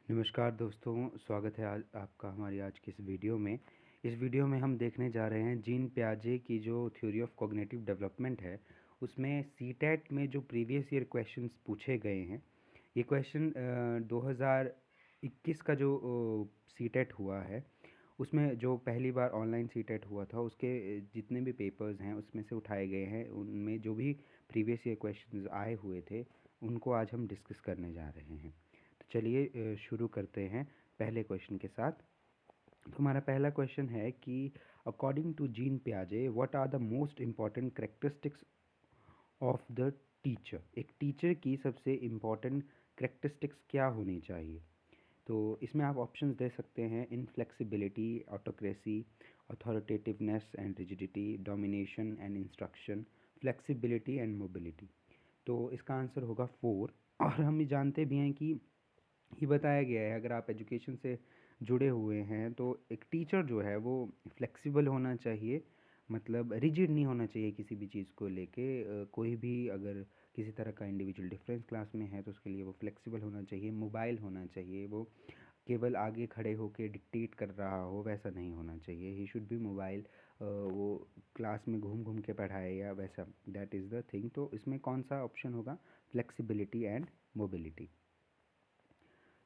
नमस्कार दोस्तों, स्वागत है आज आपका हमारी आज की इस वीडियो में। इस वीडियो में हम देखने जा रहे हैं जीन पियाजे की जो थ्योरी ऑफ कॉग्निटिव डेवलपमेंट है, उसमें सीटेट में जो प्रीवियस ईयर क्वेश्चंस पूछे गए हैं। ये क्वेश्चन 2021 का जो सीटेट हुआ है, उसमें जो पहली बार ऑनलाइन सीटेट हुआ था, उसके जितने भी पेपर्स हैं उसमें से उठाए गए हैं। उनमें जो भी प्रीवियस ईयर क्वेश्चंस आए हुए थे, उनको आज हम डिस्कस करने जा रहे हैं। तो चलिए शुरू करते हैं पहले क्वेश्चन के साथ। तो हमारा पहला क्वेश्चन है कि अकॉर्डिंग टू जीन पियाजे what are the most important characteristics of the teacher. एक टीचर की सबसे इम्पॉर्टेंट करेक्टरिस्टिक्स क्या होनी चाहिए? तो इसमें आप ऑप्शंस दे सकते हैं: inflexibility, autocracy, authoritativeness and rigidity, domination and instruction, flexibility and mobility. तो इसका आंसर होगा 4। और हम ये जानते भी हैं कि ये बताया गया है, अगर आप एजुकेशन से जुड़े हुए हैं तो एक टीचर जो है वो फ्लेक्सिबल होना चाहिए, मतलब रिजिड नहीं होना चाहिए किसी भी चीज़ को लेके। कोई भी अगर किसी तरह का इंडिविजुअल डिफरेंस क्लास में है तो उसके लिए वो फ्लेक्सिबल होना चाहिए, मोबाइल होना चाहिए। वो केवल आगे खड़े होके डिक्टेट कर रहा हो वैसा नहीं होना चाहिए। ही शुड बी मोबाइल, वो क्लास में घूम घूम के पढ़ाए या वैसा, दैट इज़ द थिंग। तो इसमें कौन सा ऑप्शन होगा? Flexibility and mobility.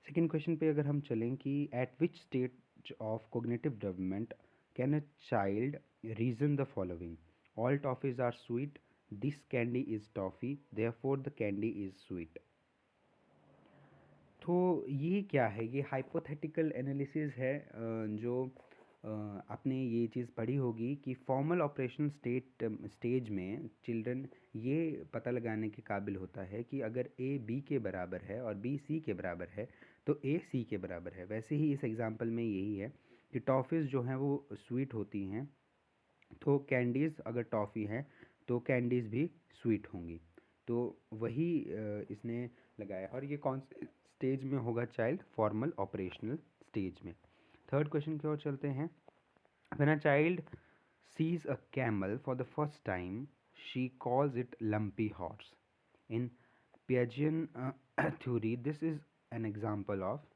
Second question पे अगर हम चलें कि at which stage of cognitive development can a child reason the following: all toffees are sweet, this candy is toffee, therefore the candy is sweet. तो ये क्या है? ये हाइपोथेटिकल एनालिसिस है। जो आपने ये चीज़ पढ़ी होगी कि फॉर्मल ऑपरेशन स्टेज में चिल्ड्रन ये पता लगाने के काबिल होता है कि अगर ए बी के बराबर है और बी सी के बराबर है तो ए सी के बराबर है। वैसे ही इस एग्जांपल में यही है कि टॉफ़ीज़ जो हैं वो स्वीट होती हैं, तो कैंडीज़ अगर टॉफ़ी है तो कैंडीज़ भी स्वीट होंगी। तो वही इसने लगाया। और ये कौन से स्टेज में होगा चाइल्ड? फॉर्मल ऑपरेशनल स्टेज में। थर्ड क्वेश्चन की ओर चलते हैं। When a child sees a camel for the first time she calls it lumpy horse. In Piagetian theory this is an example of.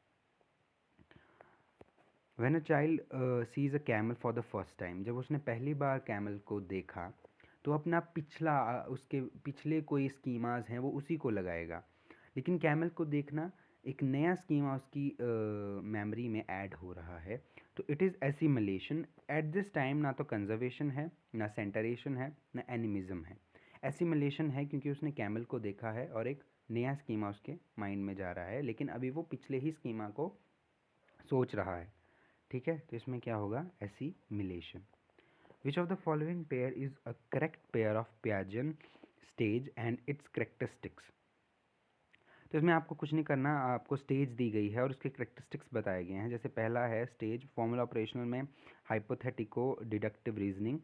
When a child sees a camel for the first time, जब उसने पहली बार camel को देखा तो अपना पिछला उसके पिछले कोई स्कीमाज हैं वो उसी को लगाएगा। लेकिन कैमल को देखना, एक नया स्कीमा उसकी मेमोरी में ऐड हो रहा है, तो it is assimilation. At this time ना तो कंजर्वेशन है, ना सेंटरेशन है, ना एनिमिज्म है। एसिमिलेशन है क्योंकि उसने कैमल को देखा है और एक नया स्कीमा उसके माइंड में जा रहा है, लेकिन अभी वो पिछले ही स्कीमा को सोच रहा है। ठीक है, तो इसमें क्या होगा? Assimilation. Which of the following pair is a correct pair of Piagetian stage and its characteristics? तो इसमें आपको कुछ नहीं करना, आपको स्टेज दी गई है और उसके करेक्टरिस्टिक्स बताए गए हैं। जैसे पहला है स्टेज फॉर्मल ऑपरेशनल में हाइपोथेटिको डिडक्टिव रीजनिंग,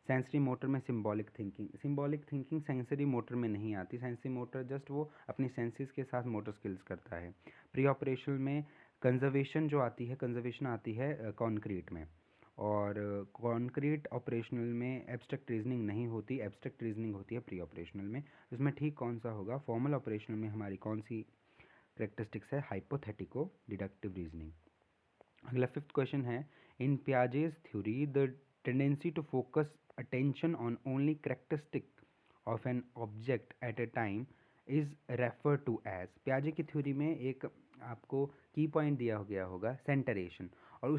सेंसरी मोटर में symbolic thinking. Symbolic thinking sensory motor में नहीं आती, सेंसरी मोटर जस्ट वो अपनी सेंसेस के साथ मोटर स्किल्स करता है। प्री ऑपरेशनल में कंजर्वेशन जो आती है, कंजर्वेशन आती है कॉन्क्रीट में। और कॉन्क्रीट ऑपरेशनल में एब्स्ट्रैक्ट रीजनिंग नहीं होती, एब्स्ट्रैक्ट रीजनिंग होती है प्री ऑपरेशनल में। इसमें ठीक कौन सा होगा? फॉर्मल ऑपरेशनल में हमारी कौन सी करेक्टरिस्टिक्स है? Hypothetico deductive reasoning. अगला फिफ्थ क्वेश्चन है, in Piaget's theory the tendency to focus attention on only characteristic of an object at a time is refer to as. पियाजे की थ्योरी में एक आपको की पॉइंट दिया गया होगा सेंटरेशन, और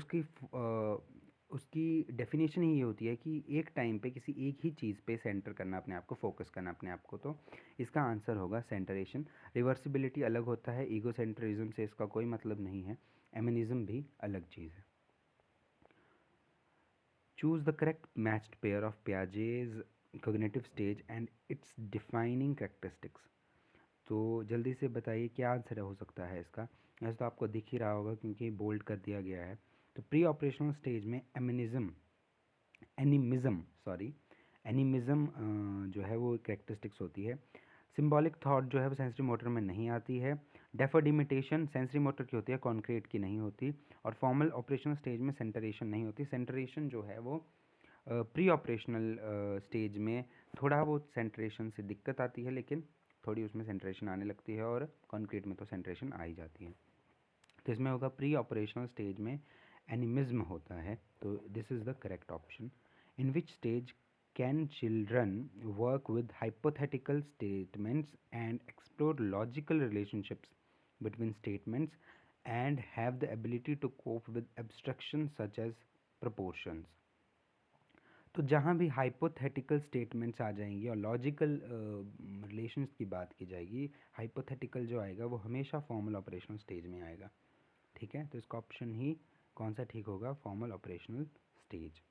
उसकी डेफिनेशन ही ये होती है कि एक टाइम पे किसी एक ही चीज़ पे सेंटर करना अपने आप को, फोकस करना अपने आप को। तो इसका आंसर होगा सेंटरेशन। रिवर्सिबिलिटी अलग होता है, ईगो सेंट्रिज्म से इसका कोई मतलब नहीं है। एमिनिज्म भी अलग चीज़ है। Choose the correct matched pair of Piaget's cognitive stage and its defining characteristics. तो जल्दी से बताइए क्या आंसर हो सकता है इसका। ऐसा तो आपको दिख ही रहा होगा क्योंकि बोल्ड कर दिया गया है। तो प्री ऑपरेशनल स्टेज में एनिमिज्म जो है वो करेक्टरिस्टिक्स होती है। सिंबॉलिक थॉट जो है वो सेंसरी मोटर में नहीं आती है। डेफर्ड इमिटेशन सेंसरी मोटर की होती है, कॉन्क्रीट की नहीं होती। और फॉर्मल ऑपरेशनल स्टेज में सेंटरेशन नहीं होती। सेंटरेशन जो है वो प्री ऑपरेशनल स्टेज में थोड़ा वो सेंटरेशन से दिक्कत आती है, लेकिन थोड़ी उसमें सेंटरेशन आने लगती है, और कॉन्क्रीट में तो सेंटरेशन आ ही जाती है। तो इसमें होगा प्री ऑपरेशनल स्टेज में एनिमिज्म होता है, तो this is the correct option. In which stage can children work with hypothetical statements and explore logical relationships between statements and have the ability to cope with abstractions such as proportions। तो जहाँ भी hypothetical statements आ जाएंगी और logical relations की बात की जाएगी, hypothetical जो आएगा वो हमेशा फॉर्मल ऑपरेशनल स्टेज में आएगा। ठीक है, तो इसका ऑप्शन ही कौन सा ठीक होगा, formal operational stage.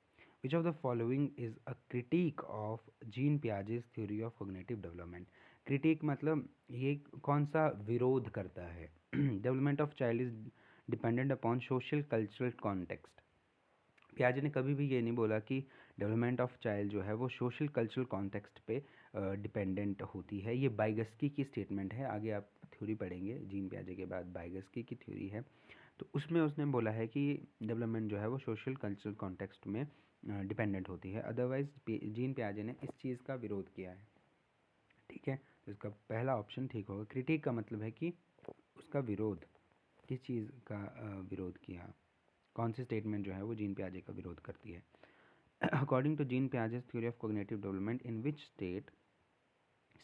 Which of the following is a critique of Jean Piaget's theory of cognitive development. Critique मतलब ये कौन सा विरोध करता है। Development of child is dependent upon social cultural context. पियाजे ने कभी भी ये नहीं बोला कि डेवलपमेंट ऑफ चाइल्ड जो है वो सोशल कल्चरल कॉन्टेक्स्ट पे डिपेंडेंट होती है। ये बाइगस्की की स्टेटमेंट है, आगे आप थ्योरी पढ़ेंगे जीन पियाजे के बाद बाइगस्की की थ्योरी है, तो उसमें उसने बोला है कि डेवलपमेंट जो है वो सोशल कल्चरल कॉन्टेक्स्ट में डिपेंडेंट होती है। अदरवाइज जीन पियाजे ने इस चीज़ का विरोध किया है। ठीक है, तो इसका पहला ऑप्शन ठीक होगा। क्रिटिक का मतलब है कि उसका विरोध, किस चीज़ का विरोध किया, कौन सी स्टेटमेंट जो है वो जीन पियाजे का विरोध करती है। According to Jean Piaget's theory of cognitive development, in which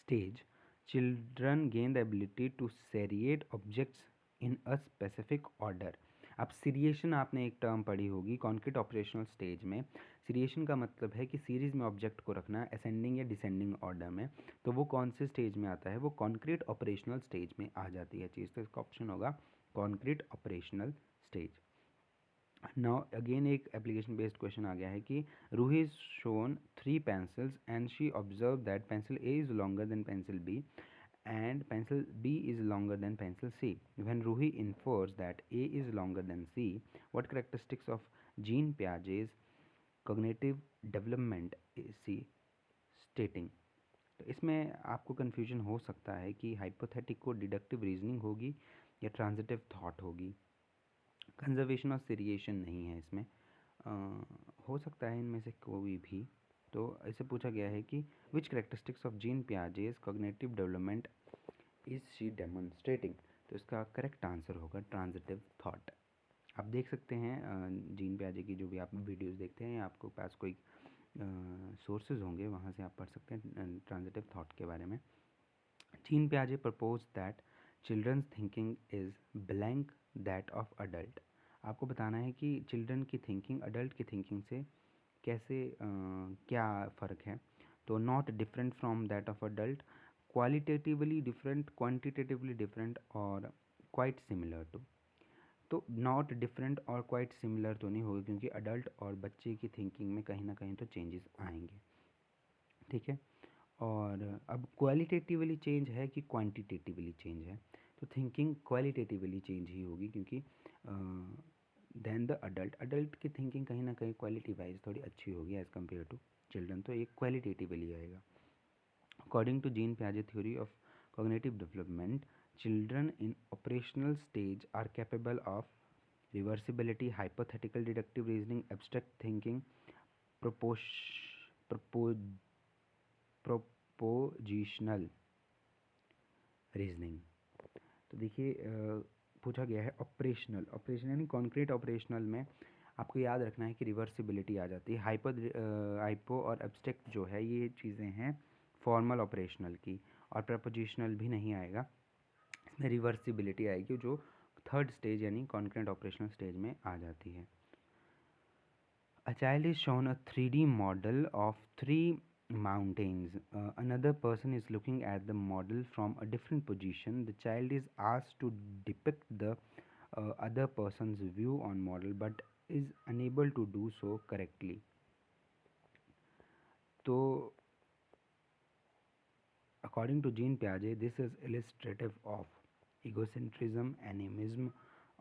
stage children gain the ability to seriate objects in a specific order। अब सीरिएशन आपने एक टर्म पढ़ी होगी कॉन्क्रीट ऑपरेशनल स्टेज में। सीरिएशन का मतलब है कि सीरीज में ऑब्जेक्ट को रखना असेंडिंग या डिसेंडिंग ऑर्डर में, तो वो कौन से स्टेज में आता है, वो कॉन्क्रीट ऑपरेशनल स्टेज में आ जाती है चीज़। तो इसका ऑप्शन होगा concrete operational stage. Now again एक एप्लीकेशन बेस्ड क्वेश्चन आ गया है कि Ruhi is shown 3 pencils and she observed that pencil A is longer than pencil B and pencil B is longer than pencil C। When Ruhi infers that A is longer than C, what characteristics of Jean Piaget's cognitive development is she stating। तो इसमें आपको confusion हो सकता है कि हाइपोथेटिको deductive reasoning होगी या transitive thought होगी। कंजर्वेशन और सीरिएशन नहीं है इसमें, हो सकता है इनमें से कोई भी। तो इसे पूछा गया है कि which characteristics of Jean Piaget's cognitive development is she demonstrating. तो इसका करेक्ट आंसर होगा ट्रांजिटिव थॉट। आप देख सकते हैं जीन पियाजे की जो भी आप वीडियोस देखते हैं, आपको पास कोई सोर्सेज होंगे, वहाँ से आप पढ़ सकते हैं ट्रांजिटिव थॉट के बारे में। जीन पियाजे propose that children's thinking is blank that of adult. आपको बताना है कि चिल्ड्रन की थिंकिंग अडल्ट की थिंकिंग से कैसे क्या फ़र्क है। तो not different from that of adult, qualitatively different, quantitatively different और क्वाइट सिमिलर टू। तो नॉट डिफरेंट और क्वाइट सिमिलर तो नहीं होगा, क्योंकि अडल्ट और बच्चे की थिंकिंग में कहीं ना कहीं तो चेंजेस आएंगे। ठीक है, और अब क्वालिटेटिवली चेंज है कि क्वांटिटेटिवली चेंज है, तो थिंकिंग क्वालिटेटिवली चेंज ही होगी, क्योंकि देन द अडल्ट की थिंकिंग कहीं ना कहीं क्वालिटी वाइज थोड़ी अच्छी होगी एज़ कम्पेयर टू चिल्ड्रन, तो ये क्वालिटेटिवली आएगा। अकॉर्डिंग टू जीन पियाजे theory of cognitive development, children in operational stage are capable of reversibility, hypothetical deductive reasoning, abstract thinking, propositional reasoning. तो देखिए पूछा गया है ऑपरेशनल यानी कॉन्क्रीट ऑपरेशनल में आपको याद रखना है कि रिवर्सिबिलिटी आ जाती है। हाइपो और एब्स्ट्रैक्ट जो है ये चीज़ें हैं फॉर्मल ऑपरेशनल की, और प्रपोजिशनल भी नहीं आएगा, इसमें रिवर्सिबिलिटी आएगी जो थर्ड स्टेज यानी कॉन्क्रीट ऑपरेशनल स्टेज में आ जाती है। A child is shown a 3D model of 3 mountains. Another person is looking at the model from a different position. The child is asked to depict the other person's view on model but is unable to do so correctly. So, according to Jean Piaget, this is illustrative of egocentrism, animism,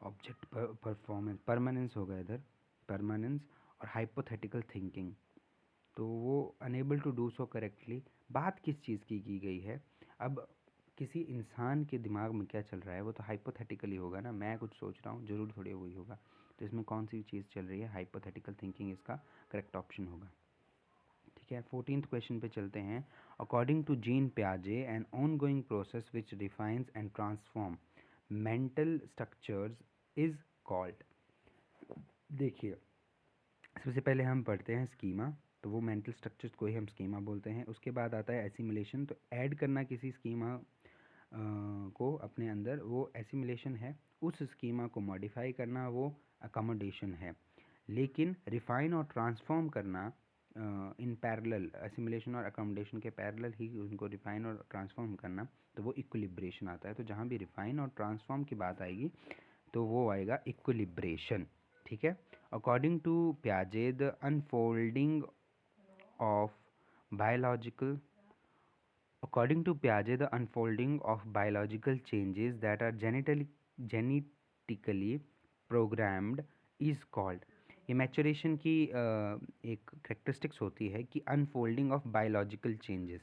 object performance, permanence होगा इधर, permanence और hypothetical thinking। तो वो unable to do so correctly, बात किस चीज़ की गई है। अब किसी इंसान के दिमाग में क्या चल रहा है वो तो हाइपोथेटिकली होगा ना, मैं कुछ सोच रहा हूँ ज़रूर थोड़ी वही होगा, तो इसमें कौन सी चीज़ चल रही है, हाइपोथेटिकल थिंकिंग इसका करेक्ट ऑप्शन होगा। ठीक है, 14th क्वेश्चन पे चलते हैं। अकॉर्डिंग टू जीन पियाजे, an ongoing process which defines and transform mental structures is called. देखिए, सबसे पहले हम पढ़ते हैं स्कीमा, तो वो मेंटल स्ट्रक्चर्स को ही हम स्कीमा बोलते हैं। उसके बाद आता है एसिमिलेशन, तो ऐड करना किसी स्कीमा को अपने अंदर, वो एसिमिलेशन है। उस स्कीमा को मॉडिफाई करना वो अकोमोडेशन है। लेकिन रिफाइन और ट्रांसफॉर्म करना इन पैरेलल, एसिमिलेशन और अकोमोडेशन के पैरेलल ही उनको रिफाइन और ट्रांसफॉर्म करना, तो वो इक्विलिब्रेशन आता है। तो जहाँ भी रिफाइन और ट्रांसफॉर्म की बात आएगी तो वो आएगा इक्विलिब्रेशन। ठीक है। अकॉर्डिंग टू पियाजे the unfolding of biological According to Piaget, the unfolding of biological changes that are genetically programmed is called। ये मैचुरेशन की एक करेक्टरिस्टिक्स होती है कि unfolding of biological changes.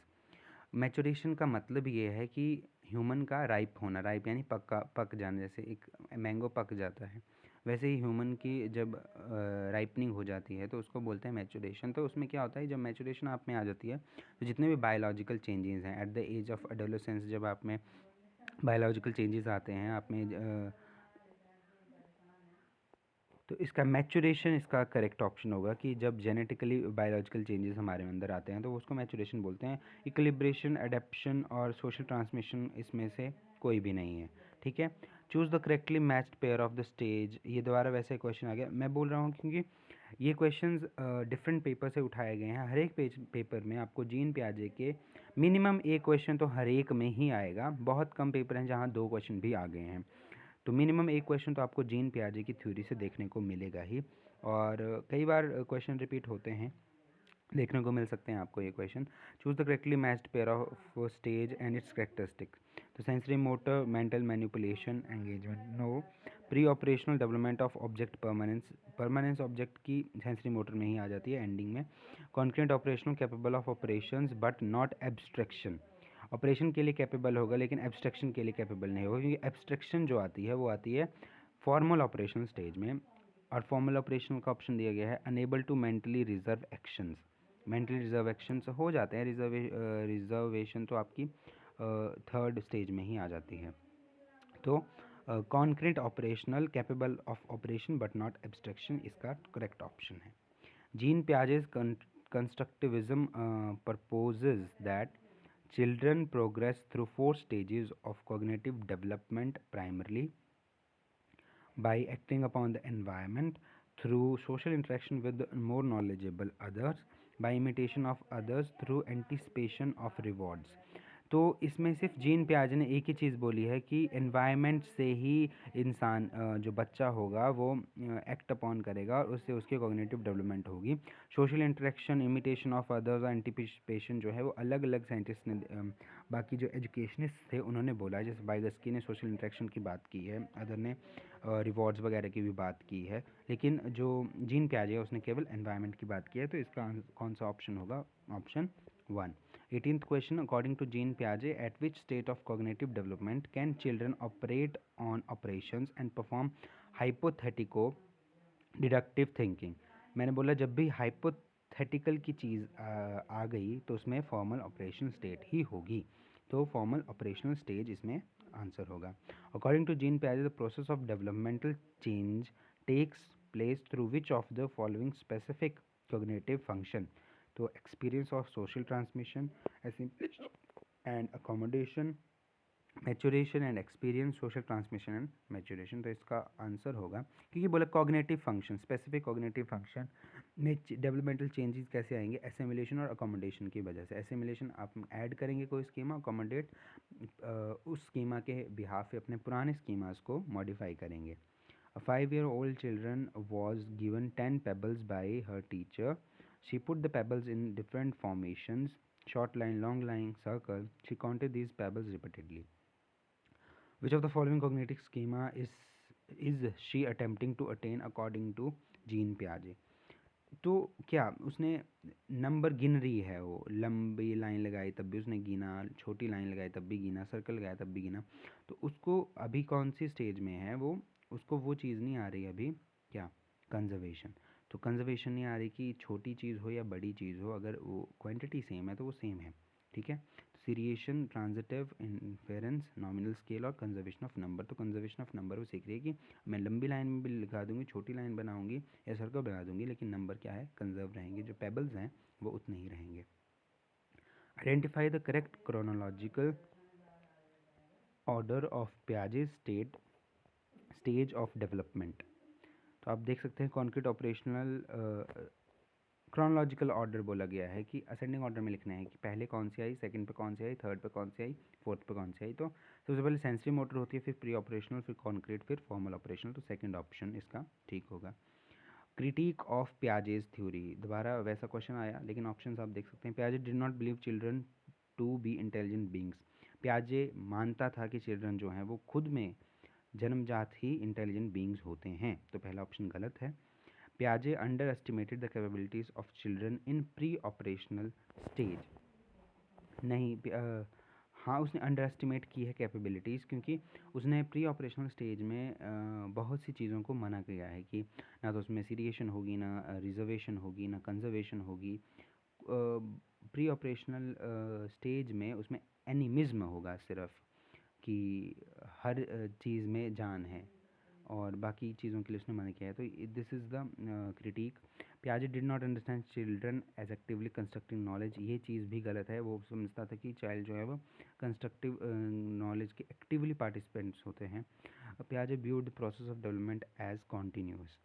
Maturation का मतलब ये है कि ह्यूमन का राइप होना, राइप यानी पक जाना। जैसे एक मैंगो पक जाता है, वैसे ही ह्यूमन की जब राइपनिंग हो जाती है तो उसको बोलते हैं मैचुरेशन। तो उसमें क्या होता है, जब मैचुरेशन आप में आ जाती है तो जितने भी बायोलॉजिकल चेंजेस हैं at the age of adolescence, जब आप में बायोलॉजिकल चेंजेस आते हैं आप में, तो इसका मैचुरेशन इसका करेक्ट ऑप्शन होगा कि जब जेनेटिकली बायोलॉजिकल चेंजेस हमारे अंदर आते हैं तो उसको मैचुरेशन बोलते हैं। इक्विलिब्रेशन, एडेप्शन और सोशल ट्रांसमिशन इसमें से कोई भी नहीं है। ठीक है। Choose the correctly matched pair of the stage. ये दोबारा वैसे क्वेश्चन आ गया, मैं बोल रहा हूँ क्योंकि ये क्वेश्चंस डिफरेंट पेपर से उठाए गए हैं। हर एक पेपर में आपको जीन पियाजे के मिनिमम एक क्वेश्चन तो हर एक में ही आएगा। बहुत कम पेपर हैं जहाँ 2 क्वेश्चन भी आ गए हैं, तो मिनिमम एक क्वेश्चन तो आपको जीन पियाजे की थ्योरी से देखने को मिलेगा ही। और कई बार क्वेश्चन रिपीट होते हैं, देखने को मिल सकते हैं आपको ये question. Choose the correctly matched pair of stage and its characteristic. तो sensory motor, mental manipulation, engagement, no. Pre operational development of object permanence, permanence object की सेंसरी मोटर में ही आ जाती है एंडिंग में। Concrete operational, capable of operations but not abstraction. Operation के लिए कैपेबल होगा लेकिन एब्स्ट्रैक्शन के लिए कैपेबल नहीं होगा, क्योंकि एब्स्ट्रैक्शन जो आती है वो आती है फॉर्मल ऑपरेशन स्टेज में। और फॉर्मल ऑपरेशन का ऑप्शन दिया गया है unable to mentally reverse actions. Mentally reverse actions हो जाते हैं, रिजर्वेशन तो आपकी थर्ड स्टेज में ही आ जाती है। तो concrete operational, capable of operation but not abstraction इसका करेक्ट ऑप्शन है। Gene Piaget's constructivism proposes that children progress through 4 stages of cognitive development, primarily by acting upon the environment, through social interaction with more knowledgeable others, by imitation of others, through anticipation of rewards। तो इसमें सिर्फ gene पियाजे ने एक ही चीज़ बोली है कि environment से ही इंसान जो बच्चा होगा वो एक्ट अपॉन करेगा और उससे उसकी कॉग्निटिव डेवलपमेंट होगी। Social interaction, imitation of others और एंटिसिपेशन जो है वो अलग अलग साइंटिस्ट ने बाकी जो एजुकेशनिस्ट थे उन्होंने बोला है। जैसे बाइगस्की ने सोशल इंटरेक्शन की बात की है, अदर ने रिवॉर्ड्स वगैरह की भी बात की है, लेकिन जो जीन पियाजे है उसने केवल एनवायरनमेंट की बात की है। तो इसका कौन सा ऑप्शन होगा? Option 1। 18th question, according to Jean Piaget, at which state of cognitive development can children operate on operations and perform hypothetico deductive thinking? मैंने बोला जब भी हाइपोथेटिकल की चीज़ आ गई तो उसमें फॉर्मल ऑपरेशन स्टेट ही होगी, तो फॉर्मल ऑपरेशनल स्टेज इसमें आंसर होगा। अकॉर्डिंग टू जीन पियाजे, the process of developmental change takes place through which of the following specific cognitive function? तो experience of social transmission, and accommodation, maturation and experience, social transmission and maturation. तो इसका answer होगा, क्योंकि बोला cognitive function, specific cognitive function में developmental changes कैसे आएंगे? Assimilation और अकोमोडेशन की वजह से। एसिमिलेशन आप ऐड करेंगे कोई स्कीमा, अकोमोडेट उस स्कीमा के बिहाफ पे अपने पुराने स्कीमास को मॉडिफाई करेंगे। A 5-year-old children was given 10 pebbles by her teacher. She put the pebbles in different formations, short line, long line, circle. She counted these pebbles repeatedly. Which of the following cognitive schema is she attempting to attain according to Jean Piaget? तो क्या उसने number गिन रही है, वो लंबी line लगाई तब भी उसने गिना, छोटी लाइन लगाई तब भी गिना, सर्कल लगाया तब भी गिना। तो उसको अभी कौन सी स्टेज में है वो, उसको वो चीज़ नहीं आ रही अभी, क्या? कंजर्वेशन। तो कंजर्वेशन नहीं आ रही कि छोटी चीज़ हो या बड़ी चीज़ हो, अगर वो क्वांटिटी सेम है तो वो सेम है। ठीक है। Seriation, transitive, inference, nominal scale और कंजर्वेशन ऑफ नंबर। तो कंजर्वेशन ऑफ नंबर वो सीख रही है कि मैं लंबी लाइन में भी लिखा दूंगी, छोटी लाइन बनाऊंगी या सर्कल बना दूंगी, लेकिन नंबर क्या है, कंजर्व रहेंगे, जो पेबल्स हैं वो उतने ही रहेंगे। Identify the correct chronological order of Piaget's stage of development. तो आप देख सकते हैं कॉन्क्रीट ऑपरेशनल क्रोनोलॉजिकल ऑर्डर बोला गया है कि असेंडिंग ऑर्डर में लिखना है कि पहले कौन सी आई, सेकंड पे कौन सी आई, थर्ड पे कौन सी आई, फोर्थ पे कौन सी आई। तो सबसे पहले सेंसरी मोटर होती है, फिर प्री ऑपरेशनल, फिर कॉन्क्रीट, फिर फॉर्मल ऑपरेशनल। तो सेकंड ऑप्शन इसका ठीक होगा। क्रिटिक ऑफ पियाजे's थ्योरी, दोबारा वैसा क्वेश्चन आया, लेकिन ऑप्शंस आप देख सकते हैं। पियाजे did not believe children to be intelligent beings. पियाजे मानता था कि चिल्ड्रन जो हैं वो खुद में जन्मजात ही इंटेलिजेंट बींग्स होते हैं। तो पहला ऑप्शन गलत है। पियाजे underestimated the capabilities of children in pre operational stage. नहीं, हाँ, उसने अंडर एस्टिमेट की है कैपेबिलिटीज़, क्योंकि उसने प्री ऑपरेशनल स्टेज में बहुत सी चीज़ों को मना किया है कि ना तो उसमें सीरिएशन होगी, ना रिजर्वेशन होगी, ना कंजर्वेशन होगी। प्री ऑपरेशनल स्टेज में उसमें एनिमिज्म होगा सिर्फ, कि हर चीज़ में जान है, और बाकी चीज़ों के लिए उसने मना किया है। तो दिस इज़ द क्रिटिक। पियाजे did not understand children as actively constructing knowledge, ये चीज़ भी गलत है। वो समझता था कि चाइल्ड जो है वो कंस्ट्रक्टिव नॉलेज के एक्टिवली पार्टिसिपेंट्स होते हैं। पियाजे viewed the process of development as continuous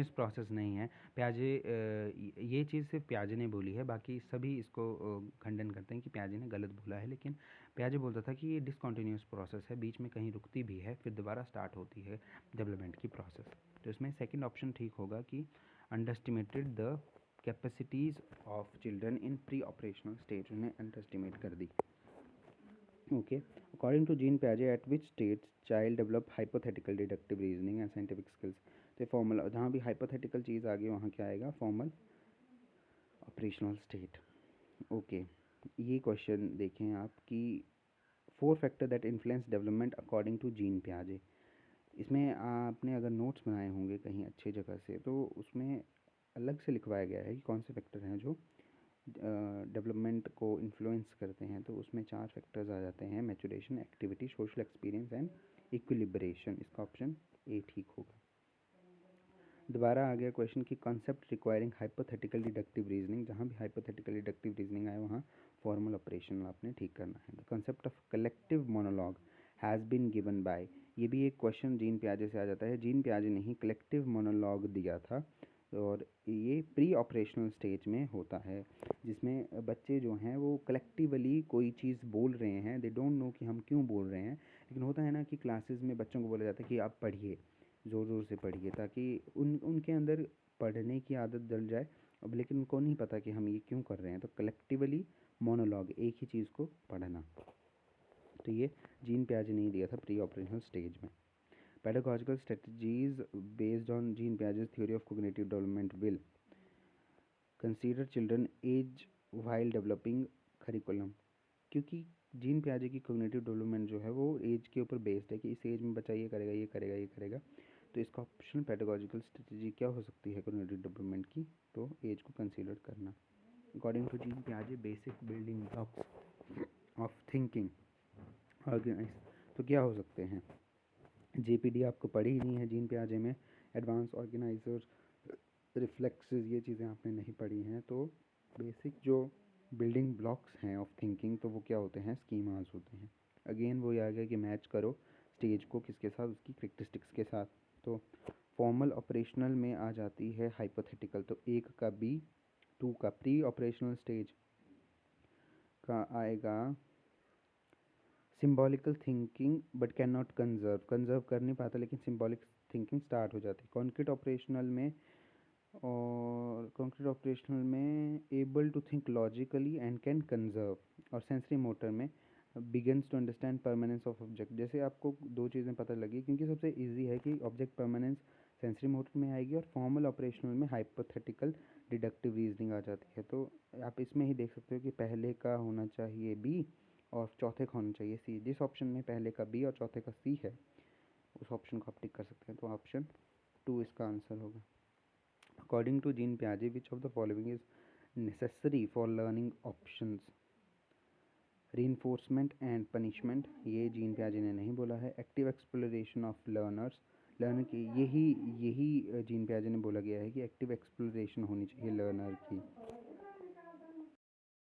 process नहीं है। पियाजे ये चीज़ सिर्फ पियाजे ने बोली है, बाकी सभी इसको खंडन करते हैं कि पियाजे ने गलत बोला है। लेकिन पियाजे बोलता था कि ये डिसकॉन्टीन्यूस प्रोसेस है, बीच में कहीं रुकती भी है, फिर दोबारा स्टार्ट होती है डेवलपमेंट की प्रोसेस। तो इसमें सेकंड ऑप्शन ठीक होगा कि underestimated the capacities of children in pre operational stage, उन्हें अंडरस्टिमेट कर दी। ओके, अकॉर्डिंग टू जीन पियाजे at which stage child develop hypothetical deductive reasoning and scientific skills. तो फॉर्मल, जहाँ भी हाइपोथेटिकल चीज़ आ गई वहाँ क्या आएगा, फॉर्मल ऑपरेशनल स्टेट। ओके, ये क्वेश्चन देखें आप कि 4 factor that influence development according to Jean पियाजे। इसमें आपने अगर नोट्स बनाए होंगे कहीं अच्छी जगह से, तो उसमें अलग से लिखवाया गया है कि कौन से फैक्टर हैं जो डेवलपमेंट को इन्फ्लुएंस करते हैं। तो उसमें 4 फैक्टर्स आ जाते हैं, maturation, activity, social experience and equilibration. इसका ऑप्शन ए ठीक होगा। दोबारा आ गया क्वेश्चन की concept requiring hypothetical deductive reasoning, जहाँ भी हाइपोथेटिकल डिडक्टिव रीजनिंग आए वहाँ फॉर्मल ऑपरेशन आपने ठीक करना है। The concept of collective monologue has been given by, ये भी एक क्वेश्चन जीन पियाजे से आ जाता है। जीन पियाजे ने ही कलेक्टिव मोनोलॉग दिया था, और ये प्री ऑपरेशनल स्टेज में होता है, जिसमें बच्चे जो हैं वो कलेक्टिवली कोई चीज़ बोल रहे हैं, दे डोंट नो कि हम क्यों बोल रहे हैं। लेकिन होता है ना कि क्लासेस में बच्चों को बोला जाता है कि आप पढ़िए, ज़ोर ज़ोर से पढ़िए, ताकि उनके अंदर पढ़ने की आदत डल जाए। अब लेकिन उनको नहीं पता कि हम ये क्यों कर रहे हैं। तो कलेक्टिवली मोनोलॉग, एक ही चीज़ को पढ़ना, तो ये जीन पियाजे ने दिया था प्री ऑपरेशनल स्टेज में। Pedagogical strategies based on Jean Piaget's theory of cognitive development will consider children age while developing curriculum, क्योंकि जीन पियाजे की कोग्निटिव डेवलपमेंट जो है वो एज के ऊपर बेस्ड है कि इस एज में बच्चा ये करेगा, ये करेगा, ये करेगा। तो इसका ऑप्शन पेडागॉजिकल स्ट्रेटजी क्या हो सकती है कोग्निटिव डेवलपमेंट की, तो एज को कंसीडर करना। अकॉर्डिंग टू जीन पियाजे basic building blocks of thinking organise, तो क्या हो सकते हैं। जेपीडी आपको पढ़ी ही नहीं है जीन पियाजे में, एडवांस ऑर्गेनाइजर, रिफ्लेक्सेस, ये चीज़ें आपने नहीं पढ़ी हैं। तो बेसिक जो बिल्डिंग ब्लॉक्स हैं ऑफ थिंकिंग, तो वो क्या होते हैं, स्कीमास होते हैं। अगेन वो आ गया कि मैच करो स्टेज को किसके साथ, उसकी करेक्टरिस्टिक्स के साथ। तो फॉर्मल ऑपरेशनल में आ जाती है हाइपोथेटिकल, तो 1 का बी, 2 का प्री ऑपरेशनल स्टेज का आएगा symbolical thinking but can not conserve कर नहीं पाता, लेकिन सिम्बॉलिक थिंकिंग स्टार्ट हो जाती है कॉन्क्रीट ऑपरेशनल में। और कॉन्क्रीट ऑपरेशनल में able to think logically and can conserve, और सेंसरी मोटर में begins to understand permanence of object. जैसे आपको 2 चीज़ें पता लगी, क्योंकि सबसे इजी है कि ऑब्जेक्ट परमानेंस सेंसरी मोटर में आएगी, और फॉर्मल ऑपरेशनल में हाइपोथेटिकल डिडक्टिव रीजनिंग आ जाती है। तो आप इसमें ही देख सकते हो कि पहले का होना चाहिए बी और चौथे का होना चाहिए सी। जिस ऑप्शन में पहले का बी और चौथे का सी है, उस ऑप्शन को आप टिक कर सकते हैं। तो ऑप्शन 2 इसका आंसर होगा। अकॉर्डिंग टू जीन पियाजे which of the following is necessary for learning options. Reinforcement and punishment, ये जीन पियाजे ने नहीं बोला है। Active exploration of learners, learner की यही यही जीन पियाजे ने बोला गया है कि एक्टिव एक्सप्लोरेशन होनी चाहिए लर्नर की।